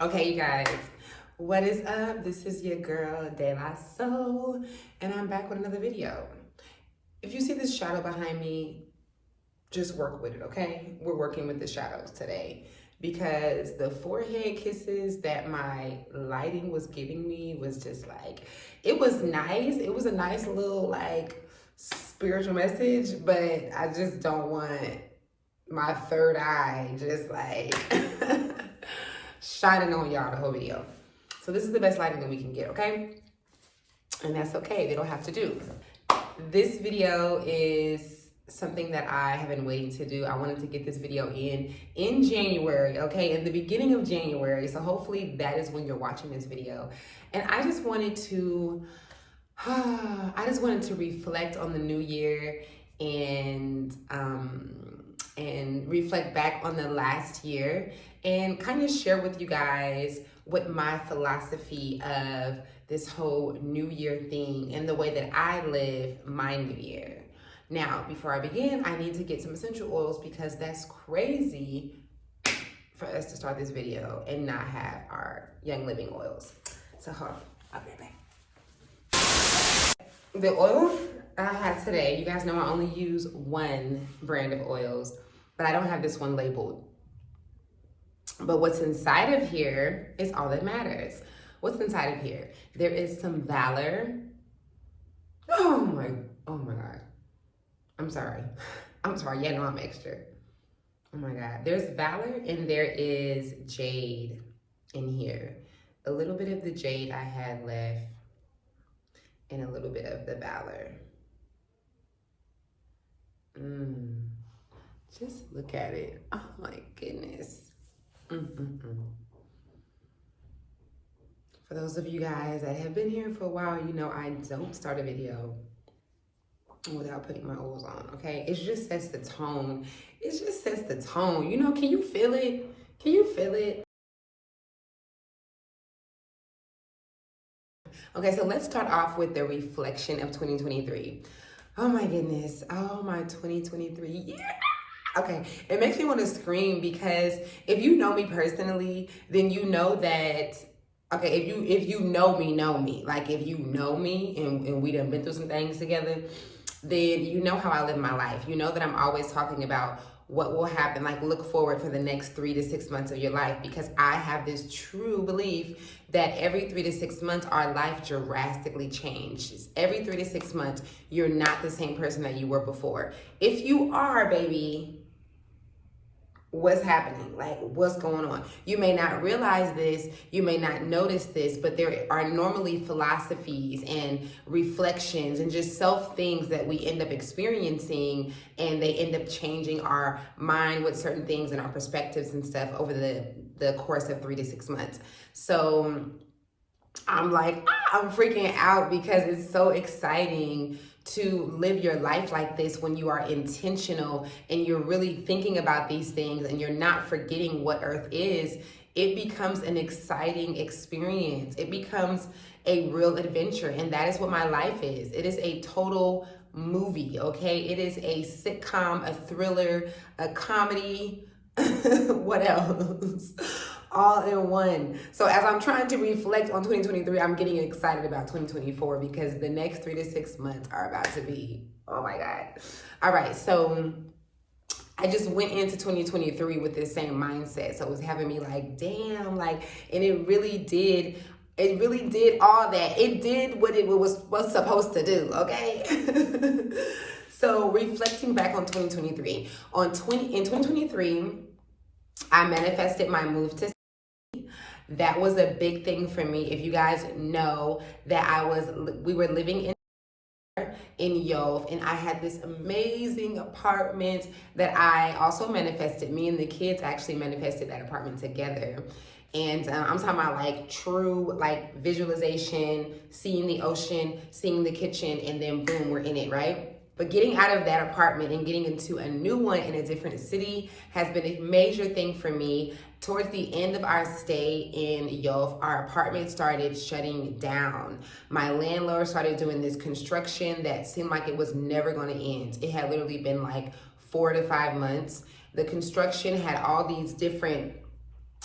Okay, you guys, what is up? This is your girl, De La Soul, and I'm back with another video. If you see this shadow behind me, just work with it, okay? We're working with the shadows today because the forehead kisses that my lighting was giving me was just like, it was nice. It was a nice little like spiritual message, but I just don't want my third eye just like shining on y'all the whole video. So this is the best lighting that we can get, okay? And that's okay, they don't have to do. This video is something that I have been waiting to do. I wanted to get this video in January, okay? In the beginning of January. So hopefully that is when you're watching this video. And I just wanted to reflect on the new year and reflect back on the last year and kind of share with you guys what my philosophy of this whole new year thing and the way that I live my new year. Now, before I begin, I need to get some essential oils because that's crazy for us to start this video and not have our Young Living oils. So hold on, I'll be right back. The oil I have today, you guys know I only use one brand of oils, but I don't have this one labeled. But what's inside of here is all that matters. What's inside of here? There is some Valor. Oh my God. I'm sorry. Yeah, no, I'm extra. Oh my God. There's Valor and there is Jade in here. A little bit of the Jade I had left and a little bit of the Valor. Just look at it. Oh my goodness. For those of you guys that have been here for a while, you know I don't start a video without putting my oils on, okay? It just sets the tone. It just sets the tone. You know, can you feel it? Can you feel it? Okay, so let's start off with the reflection of 2023. Oh my goodness. Oh my 2023. Yeah. Okay, it makes me want to scream because if you know me personally, then you know that, okay, if you know me, like if you know me and we done been through some things together, then you know how I live my life. You know that I'm always talking about what will happen, like look forward for the next 3 to 6 months of your life, because I have this true belief that every 3 to 6 months, our life drastically changes. Every 3 to 6 months, you're not the same person that you were before. If you are, baby, what's happening? Like, what's going on? You may not realize this, you may not notice this, but there are normally philosophies and reflections and just self things that we end up experiencing, and they end up changing our mind with certain things and our perspectives and stuff over the course of 3 to 6 months. So I'm like, I'm freaking out because it's so exciting to live your life like this when you are intentional and you're really thinking about these things and you're not forgetting what Earth is. It becomes an exciting experience. It becomes a real adventure, and that is what my life is. It is a total movie, okay? It is a sitcom, a thriller, a comedy, what else? All in one. So as I'm trying to reflect on 2023, I'm getting excited about 2024 because the next 3 to 6 months are about to be, oh my God. All right, so I just went into 2023 with this same mindset. So it was having me like, damn, like, and it really did all that. It did what it was supposed to do, okay? So reflecting back on 2023, in 2023, I manifested my move to. That was a big thing for me. If you guys know that we were living in Yov, and I had this amazing apartment that I also manifested. Me and the kids actually manifested that apartment together. And I'm talking about like true like visualization, seeing the ocean, seeing the kitchen, and then boom, we're in it, right? But getting out of that apartment and getting into a new one in a different city has been a major thing for me. Towards the end of our stay in Yov, our apartment started shutting down. My landlord started doing this construction that seemed like it was never going to end. It had literally been like 4 to 5 months. The construction had all these different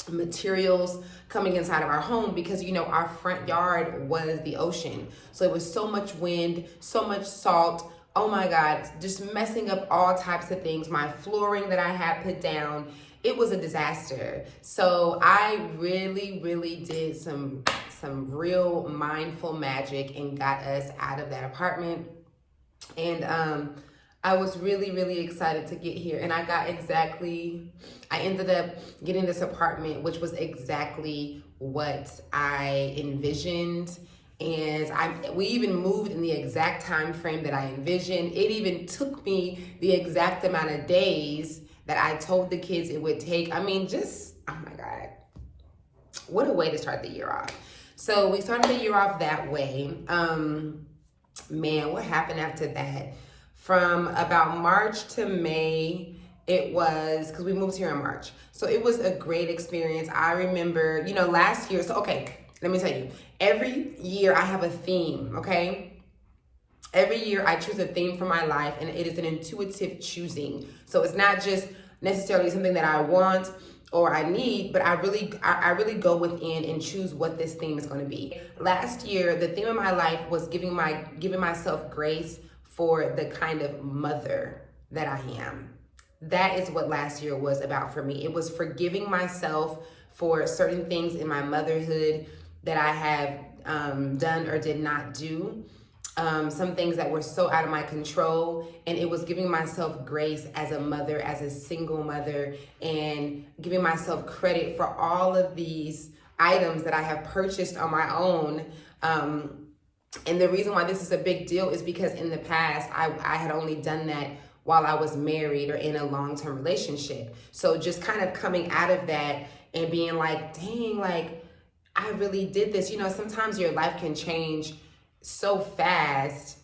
materials coming inside of our home, because you know our front yard was the ocean, so it was so much wind, so much salt. Oh my God, just messing up all types of things. My flooring that I had put down, it was a disaster. So I really did some real mindful magic and got us out of that apartment. And I was really excited to get here, and I ended up getting this apartment, which was exactly what I envisioned. And we even moved in the exact time frame that I envisioned. It even took me the exact amount of days that I told the kids it would take. I mean, just, oh my God, what a way to start the year off. So we started the year off that way. Man, what happened after that? From about March to May, it was, because we moved here in March. So it was a great experience. I remember, you know, last year, so okay, let me tell you, every year I have a theme, okay? Every year I choose a theme for my life, and it is an intuitive choosing. So it's not just necessarily something that I want or I need, but I really go within and choose what this theme is going to be. Last year, the theme of my life was giving myself grace for the kind of mother that I am. That is what last year was about for me. It was forgiving myself for certain things in my motherhood that I have done or did not do. Some things that were so out of my control, and it was giving myself grace as a mother, as a single mother, and giving myself credit for all of these items that I have purchased on my own. And the reason why this is a big deal is because in the past, I had only done that while I was married or in a long-term relationship. So just kind of coming out of that and being like, dang, like, I really did this. You know, sometimes your life can change so fast.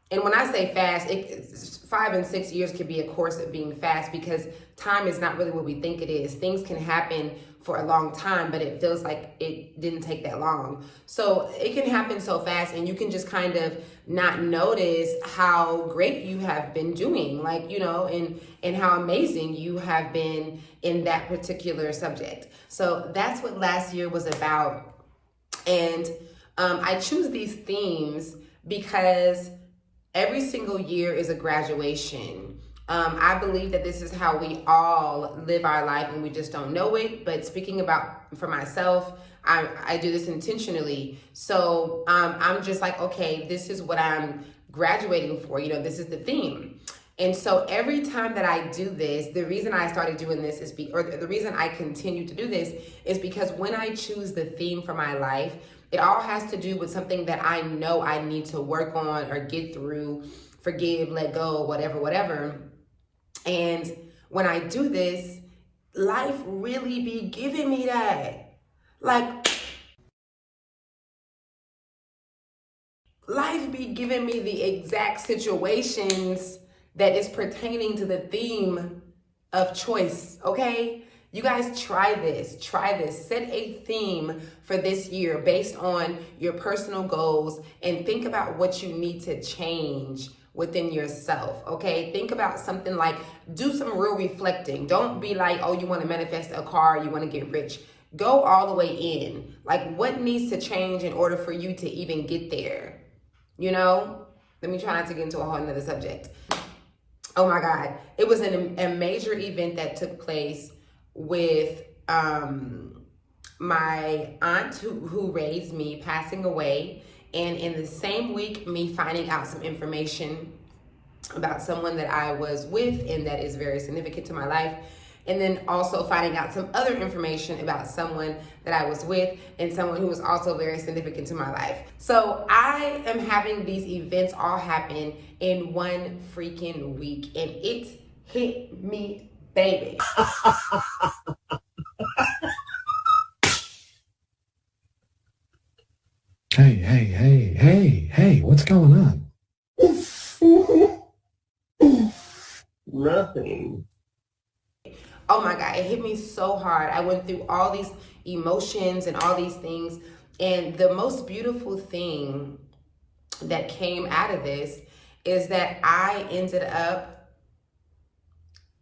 And when I say fast, 5 and 6 years could be a course of being fast, because time is not really what we think it is. Things can happen for a long time, but it feels like it didn't take that long. So it can happen so fast, and you can just kind of not notice how great you have been doing, like, you know, and how amazing you have been in that particular subject. So that's what last year was about. And I choose these themes because every single year is a graduation. I believe that this is how we all live our life, and we just don't know it. But speaking about for myself, I do this intentionally. So I'm just like, okay, this is what I'm graduating for. You know, this is the theme. And so every time that I do this, the reason I started doing this is or the reason I continue to do this is because when I choose the theme for my life, it all has to do with something that I know I need to work on or get through, forgive, let go, whatever. And when I do this, life really be giving me that. Like, life be giving me the exact situations that is pertaining to the theme of choice, okay? You guys try this, set a theme for this year based on your personal goals, and think about what you need to change within yourself, okay? Think about something like, do some real reflecting. Don't be like, oh, you want to manifest a car, you want to get rich. Go all the way in. Like, what needs to change in order for you to even get there? You know? Let me try not to get into a whole nother subject. Oh my God. It was a major event that took place with my aunt who raised me passing away. And in the same week, me finding out some information about someone that I was with and that is very significant to my life. And then also finding out some other information about someone that I was with and someone who was also very significant to my life. So I am having these events all happen in one freaking week, and it hit me, baby. Hey, what's going on? Nothing. Oh my God, it hit me so hard. I went through all these emotions and all these things. And the most beautiful thing that came out of this is that I ended up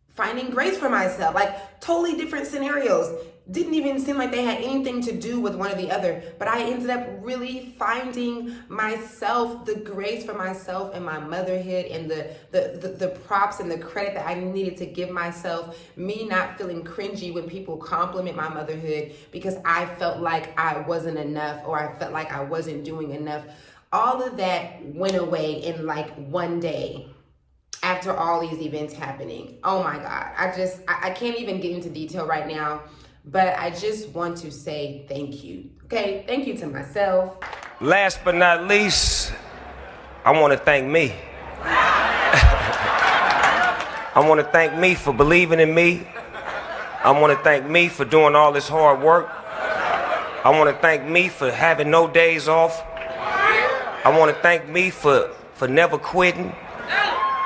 finding grace for myself, like totally different scenarios. didn't even seem like they had anything to do with one or the other. But I ended up really finding myself, the grace for myself and my motherhood, and the props and the credit that I needed to give myself, me not feeling cringy when people compliment my motherhood because I felt like I wasn't enough or I felt like I wasn't doing enough. All of that went away in like one day after all these events happening. Oh my God. I can't even get into detail right now, but I just want to say thank you. Okay, thank you to myself. Last but not least, I want to thank me. I want to thank me for believing in me. I want to thank me for doing all this hard work. I want to thank me for having no days off. I want to thank me for never quitting.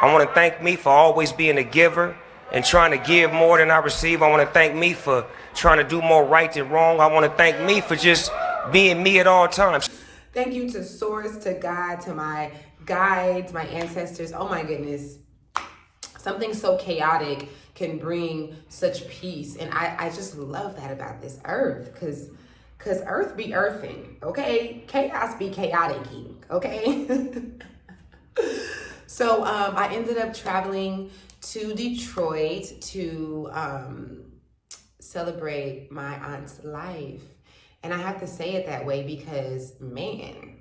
I want to thank me for always being a giver and trying to give more than I receive. I want to thank me for trying to do more right than wrong. I want to thank me for just being me at all times. Thank you to Source, to God, to my guides, my ancestors. Oh my goodness. Something so chaotic can bring such peace. And I just love that about this earth, because earth be earthing, okay? Chaos be chaotic-ing, okay? So I ended up traveling to Detroit to celebrate my aunt's life. And I have to say it that way because, man,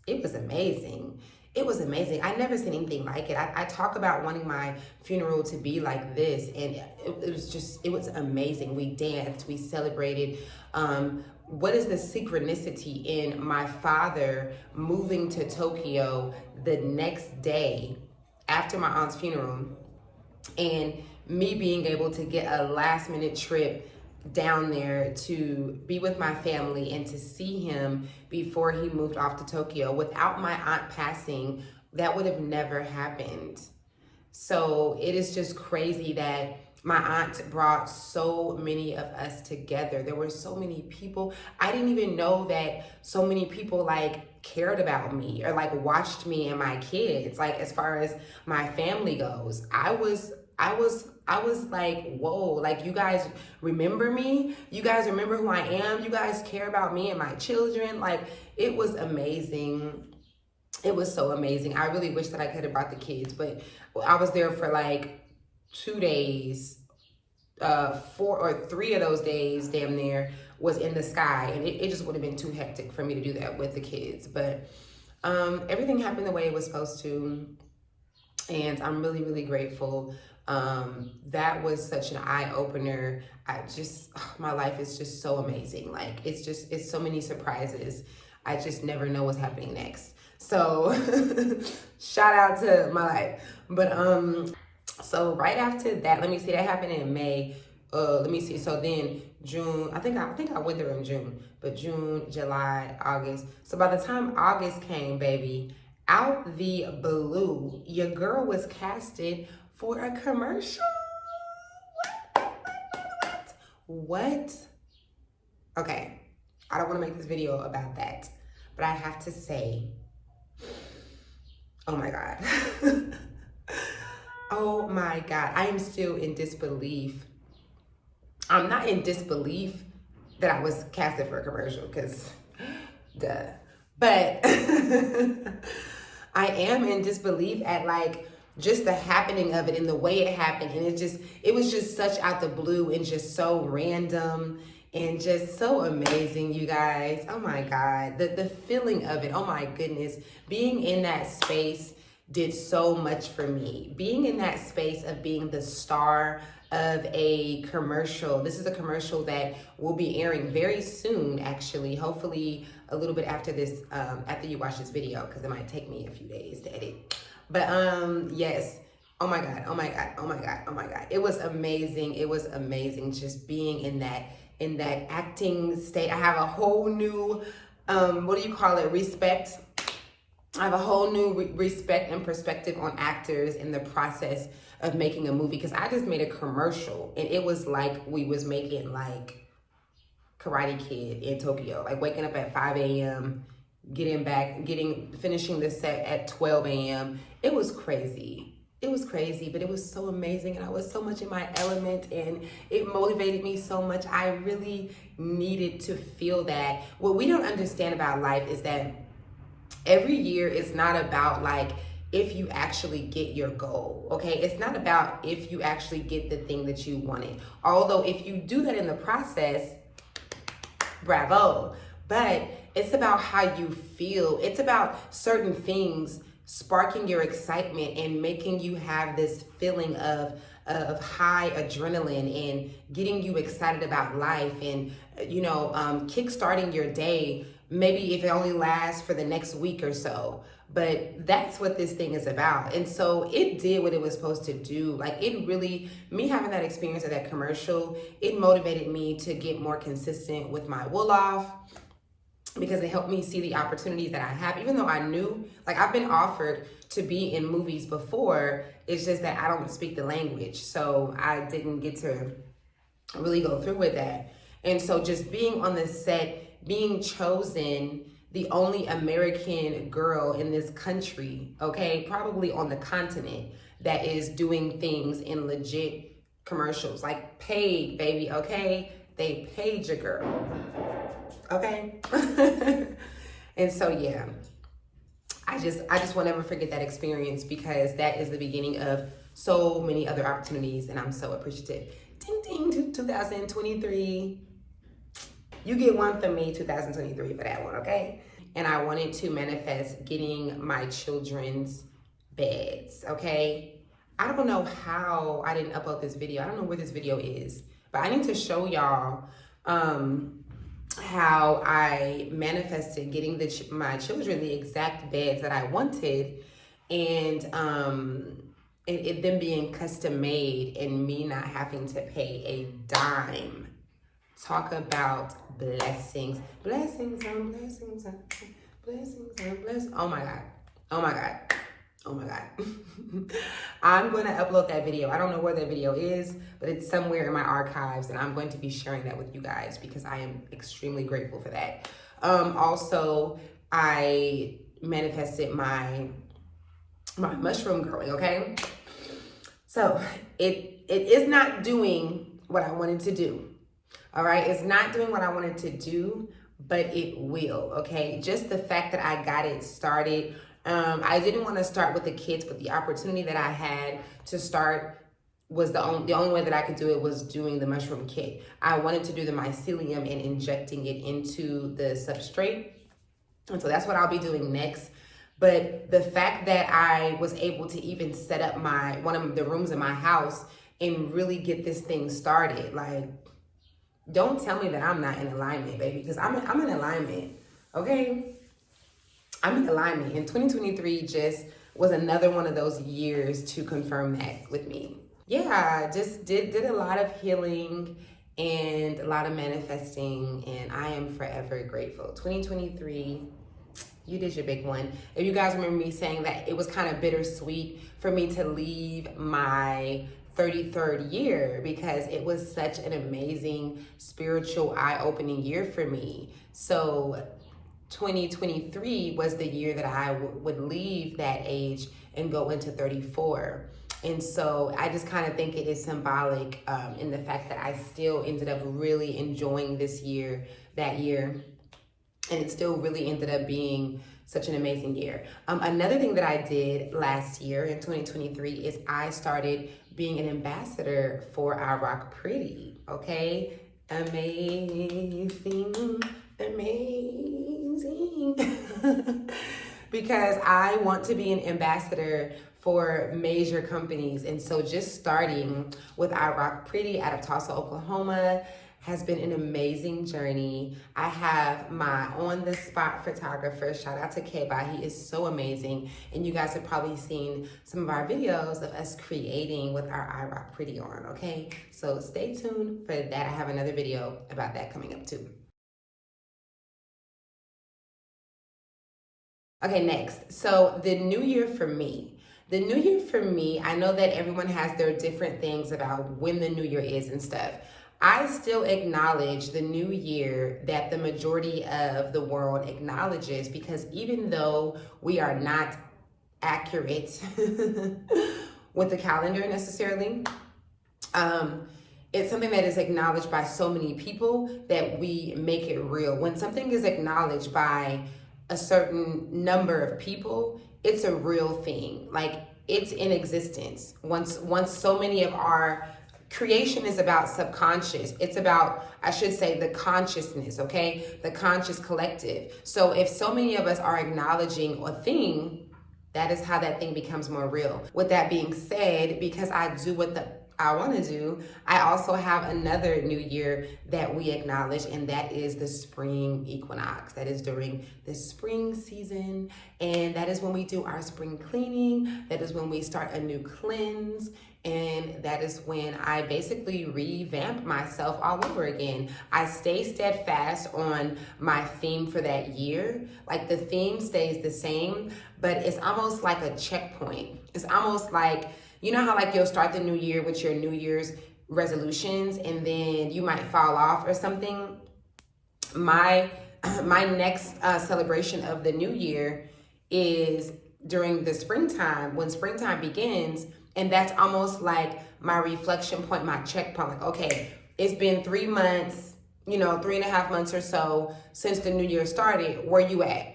it was amazing. It was amazing. I never seen anything like it. I talk about wanting my funeral to be like this, and it was amazing. We danced, we celebrated. What is the synchronicity in my father moving to Tokyo the next day after my aunt's funeral, and me being able to get a last minute trip down there to be with my family and to see him before he moved off to Tokyo. Without my aunt passing, that would have never happened. So it is just crazy that my aunt brought so many of us together. There were so many people. I didn't even know that so many people like cared about me or like watched me and my kids. Like, as far as my family goes, I was like, whoa, like, you guys remember me? You guys remember who I am? You guys care about me and my children? Like, it was amazing. It was so amazing. I really wish that I could have brought the kids, but I was there for like 2 days. 4 or 3 of those days, damn near, was in the sky, and it just would have been too hectic for me to do that with the kids. But everything happened the way it was supposed to, and I'm really, really grateful. That was such an eye-opener. My life is just so amazing. Like, it's so many surprises. I just never know what's happening next. So shout out to my life. But so right after that, let me see, that happened in May. Let me see. So then June, I think I went there in June, but June, July, August. So by the time August came, baby, out the blue, your girl was casted for a commercial. What? Okay, I don't want to make this video about that, but I have to say, oh my God. Oh my God, I am still in disbelief. I'm not in disbelief that I was casted for a commercial, because duh. But I am in disbelief at like just the happening of it and the way it happened. And it was just such out the blue and just so random and just so amazing, you guys. Oh my God, the feeling of it, oh my goodness. Being in that space did so much for me. Being in that space of being the star of a commercial. This is a commercial that will be airing very soon, actually. Hopefully a little bit after this, after you watch this video, because it might take me a few days to edit. But yes, oh my God, oh my God, oh my God, oh my God. It was amazing. It was amazing just being in that acting state. I have a whole new, what do you call it, respect. I have a whole new respect and perspective on actors in the process of making a movie, because I just made a commercial and it was like we was making like Karate Kid in Tokyo, like waking up at 5 a.m., finishing the set at 12 a.m. It was crazy. it was crazy, but it was so amazing, and I was so much in my element, and it motivated me so much. I really needed to feel that. What we don't understand about life is that every year is not about like if you actually get your goal, okay? It's not about if you actually get the thing that you wanted. Although if you do that in the process, bravo. But it's about how you feel. It's about certain things sparking your excitement and making you have this feeling of high adrenaline and getting you excited about life, and kickstarting your day, maybe if it only lasts for the next week or so. But that's what this thing is about. And so it did what it was supposed to do. Like, it really, me having that experience of that commercial, it motivated me to get more consistent with my wool off, because it helped me see the opportunities that I have, even though I knew, like, I've been offered to be in movies before. It's just that I don't speak the language, so I didn't get to really go through with that. And so just being on the set, being chosen, the only American girl in this country, okay, probably on the continent, that is doing things in legit commercials, like paid, baby, okay? They paid your girl. Okay. And so yeah, I just will never forget that experience, because that is the beginning of so many other opportunities, and I'm so appreciative. Ding ding, 2023. You get one from me, 2023, for that one, okay? And I wanted to manifest getting my children's beds, okay? I don't know how I didn't upload this video. I don't know where this video is, but I need to show y'all how I manifested getting my children the exact beds that I wanted, and it them being custom made and me not having to pay a dime. Talk about blessings, blessings on blessings on blessings on blessings. Oh my God, oh my God, oh my God. I'm going to upload that video. I don't know where that video is, but it's somewhere in my archives, and I'm going to be sharing that with you guys, because I am extremely grateful for that. Also, I manifested my mushroom growing, okay? So it is not doing what I wanted to do. All right, it's not doing what I wanted to do, but it will, okay? Just the fact that I got it started. I didn't want to start with the kids, but the opportunity that I had to start was the only way that I could do it was doing the mushroom kit. I wanted to do the mycelium and injecting it into the substrate. And so that's what I'll be doing next. But the fact that I was able to even set up one of the rooms in my house and really get this thing started, like, don't tell me that I'm not in alignment, baby, because I'm in alignment, okay? I'm in alignment, and 2023 just was another one of those years to confirm that with me. Yeah, just did a lot of healing and a lot of manifesting, and I am forever grateful. 2023, you did your big one. If you guys remember me saying that it was kind of bittersweet for me to leave my 33rd year, because it was such an amazing spiritual eye-opening year for me. So 2023 was the year that I would leave that age and go into 34. And so I just kind of think it is symbolic in the fact that I still ended up really enjoying that year. And it still really ended up being such an amazing year. Another thing that I did last year in 2023 is I started being an ambassador for I Rock Pretty, okay? Amazing, amazing. Because I want to be an ambassador for major companies. And so just starting with I Rock Pretty out of Tulsa, Oklahoma, has been an amazing journey. I have my on-the-spot photographer. Shout out to Keba. He is so amazing. And you guys have probably seen some of our videos of us creating with our I Rock Pretty on, okay? So stay tuned for that. I have another video about that coming up too. Okay, next. So the new year for me. The new year for me, I know that everyone has their different things about when the new year is and stuff. I still acknowledge the new year that the majority of the world acknowledges, because even though we are not accurate with the calendar necessarily. It's something that is acknowledged by so many people that we make it real. When something is acknowledged by a certain number of people, it's a real thing. Like, it's in existence. Once so many of our creation is about subconscious. It's about, I should say, the consciousness, okay? The conscious collective. So if so many of us are acknowledging a thing, that is how that thing becomes more real. With that being said, because I do what I want to do, I also have another new year that we acknowledge, and that is the spring equinox. That is during the spring season, and that is when we do our spring cleaning. That is when we start a new cleanse, and that is when I basically revamp myself all over again. I stay steadfast on my theme for that year. Like, the theme stays the same, but it's almost like a checkpoint. It's almost like, you know how like you'll start the new year with your New Year's resolutions and then you might fall off or something? My next celebration of the new year is during the springtime, when springtime begins, and that's almost like my reflection point, my checkpoint. Like, okay, it's been 3 months, 3.5 months or so since the new year started. Where you at?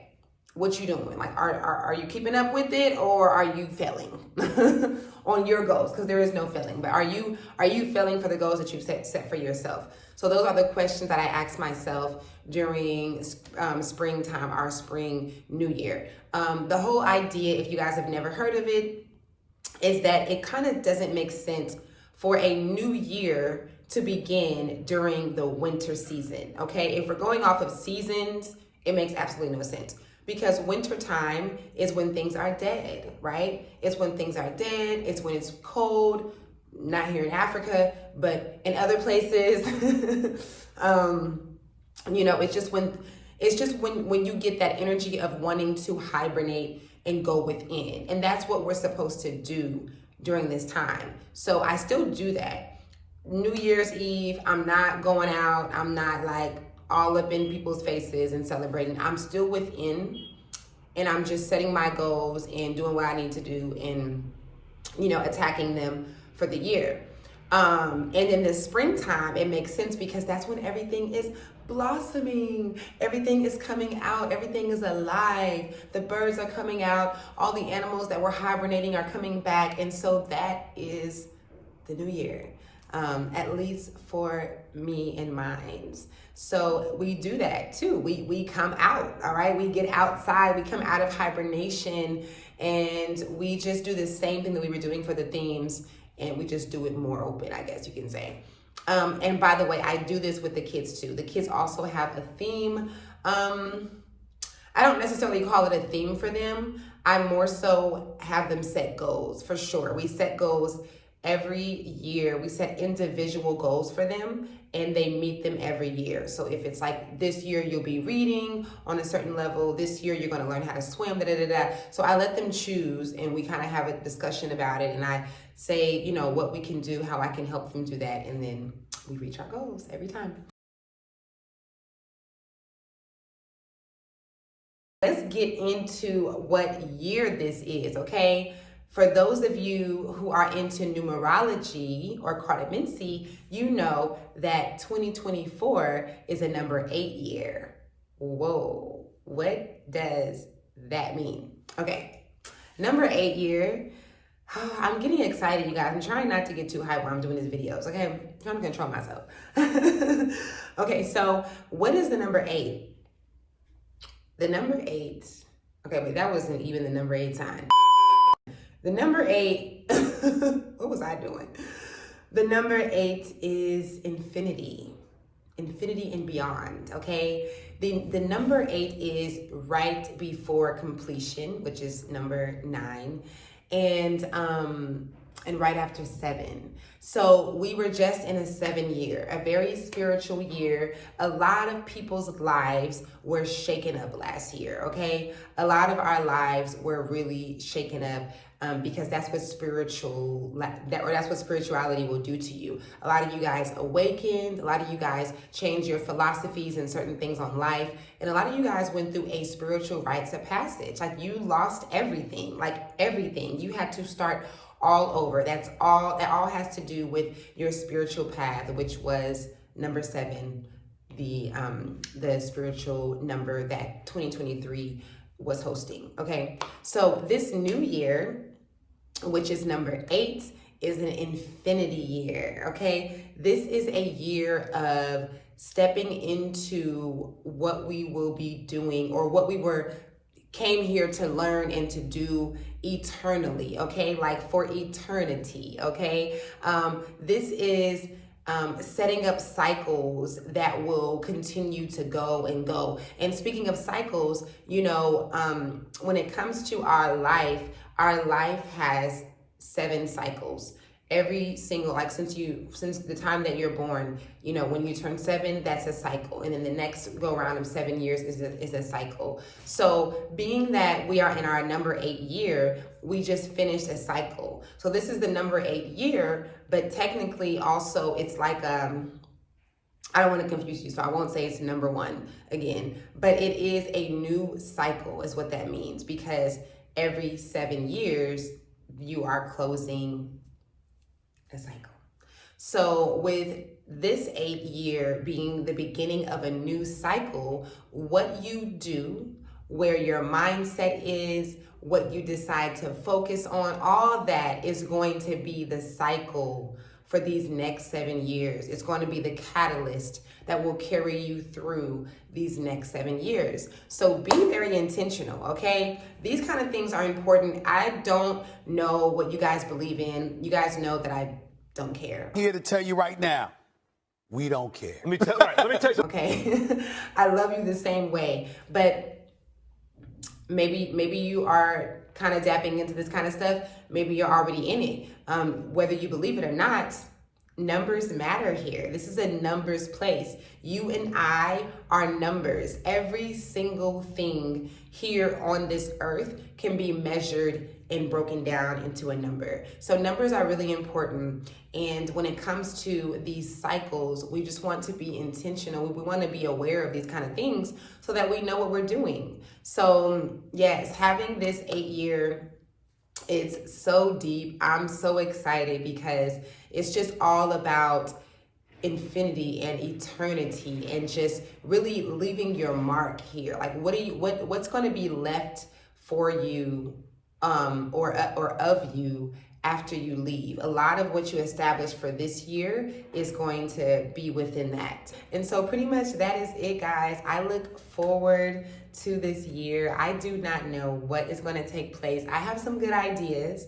What you doing? Like, are you keeping up with it, or are you failing on your goals? Because there is no failing, but are you failing for the goals that you've set for yourself? So those are the questions that I ask myself during springtime, our spring new year. The whole idea, if you guys have never heard of it, is that it kind of doesn't make sense for a new year to begin during the winter season. Okay, if we're going off of seasons, it makes absolutely no sense. Because wintertime is when things are dead, right? It's when things are dead. It's when it's cold, not here in Africa, but in other places. It's just when you get that energy of wanting to hibernate and go within. And that's what we're supposed to do during this time. So I still do that. New Year's Eve, I'm not going out. I'm not like all up in people's faces and celebrating. I'm still within, and I'm just setting my goals and doing what I need to do and, attacking them for the year. And in the springtime, it makes sense because that's when everything is blossoming. Everything is coming out. Everything is alive. The birds are coming out. All the animals that were hibernating are coming back. And so that is the new year. At least for me and mine. So we do that too. We come out, all right? We get outside, we come out of hibernation, and we just do the same thing that we were doing for the themes, and we just do it more open, I guess you can say. And by the way, I do this with the kids too. The kids also have a theme. I don't necessarily call it a theme for them. I more so have them set goals, for sure. We set goals every year. We set individual goals for them, and they meet them every year. So if it's like this year you'll be reading on a certain level, this year you're going to learn how to swim, So I let them choose, and we kind of have a discussion about it, and I say, what we can do, how I can help them do that, and then we reach our goals every time. Let's get into what year this is, okay? For those of you who are into numerology or cartomancy, you know that 2024 is a number 8 year. Whoa, what does that mean? Okay, number 8 year. I'm getting excited, you guys. I'm trying not to get too hyped while I'm doing these videos, okay? I'm trying to control myself. Okay, so what is the number 8? The number 8, okay, wait, that wasn't even the number 8 sign. The number 8, what was I doing? The number 8 is infinity and beyond, okay? The number 8 is right before completion, which is number 9, and right after 7. So we were just in a 7 year, a very spiritual year. A lot of people's lives were shaken up last year, okay? A lot of our lives were really shaken up. Because that's what spirituality will do to you. A lot of you guys awakened. A lot of you guys changed your philosophies and certain things on life. And a lot of you guys went through a spiritual rites of passage. Like, you lost everything, like everything. You had to start all over. That all has to do with your spiritual path, which was number 7, the spiritual number that 2023 was hosting. Okay, so this new year, which is number 8, is an infinity year. Okay, this is a year of stepping into what we will be doing, or what we came here to learn and to do eternally. Okay, like for eternity. Okay, this is setting up cycles that will continue to go and go. And speaking of cycles, you know, when it comes to our life has 7 cycles. Every single, like since the time that you're born, you know, when you turn 7, that's a cycle. And then the next go around of 7 years is a cycle. So being that we are in our number 8 year, we just finished a cycle. So this is the number 8 year, but technically also it's like, I don't want to confuse you, so I won't say it's number 1 again, but it is a new cycle is what that means, because every 7 years you are closing a cycle. So with this 8 year being the beginning of a new cycle, what you do, where your mindset is, what you decide to focus on, all that is going to be the cycle for these next 7 years. It's going to be the catalyst that will carry you through these next 7 years. So be very intentional, okay? These kind of things are important. I don't know what you guys believe in. You guys know that I don't care. Here to tell you right now, we don't care. Let me tell you something. Okay, I love you the same way, but maybe you are kind of dapping into this kind of stuff. Maybe you're already in it. Whether you believe it or not, numbers matter here. This is a numbers place. You and I are numbers. Every single thing here on this earth can be measured and broken down into a number. So numbers are really important. And when it comes to these cycles, we just want to be intentional. We want to be aware of these kind of things so that we know what we're doing. So yes, having this 8 year, it's so deep. I'm so excited because it's just all about infinity and eternity and just really leaving your mark here. Like what's going to be left for you or of you after you leave. A lot of what you establish for this year is going to be within that. And so pretty much that is it, guys. I look forward to this year. I do not know what is going to take place. I have some good ideas.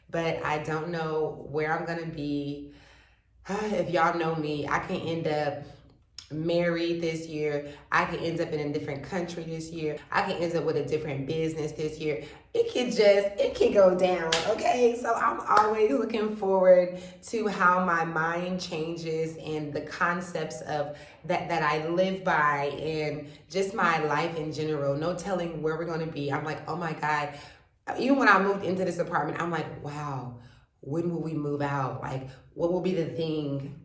But I don't know where I'm going to be. If y'all know me, I can end up married this year. I can end up in a different country this year. I can end up with a different business this year. It can go down, okay? So I'm always looking forward to how my mind changes and the concepts of that I live by and just my life in general. No telling where we're going to be. I'm like, oh my God. Even when I moved into this apartment, I'm like, wow, when will we move out? Like, what will be the thing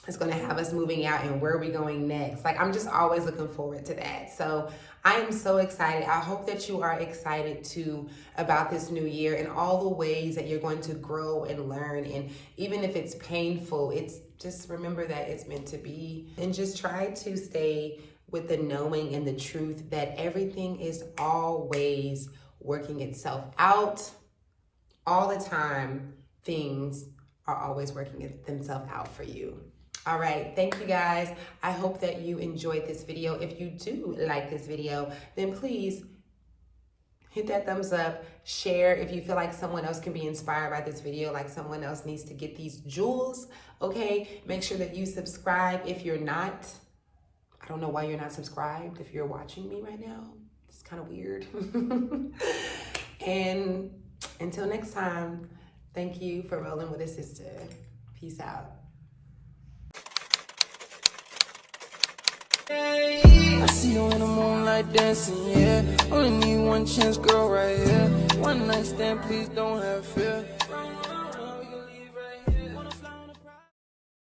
that's going to have us moving out and where are we going next? Like, I'm just always looking forward to that. So I am so excited. I hope that you are excited too about this new year and all the ways that you're going to grow and learn. And even if it's painful, it's just remember that it's meant to be, and just try to stay with the knowing and the truth that everything is always working itself out. All the time, things are always working themselves out for you. All right, thank you guys. I hope that you enjoyed this video. If you do like this video, then please hit that thumbs up, share if you feel like someone else can be inspired by this video, like someone else needs to get these jewels, okay? Make sure that you subscribe if you're not. I don't know why you're not subscribed if you're watching me right now. It's kind of weird. And until next time, thank you for rolling with a sister. Peace out. I see you in the moonlight dancing, yeah. Only need one chance, girl, right here. One night stand, please don't have fear.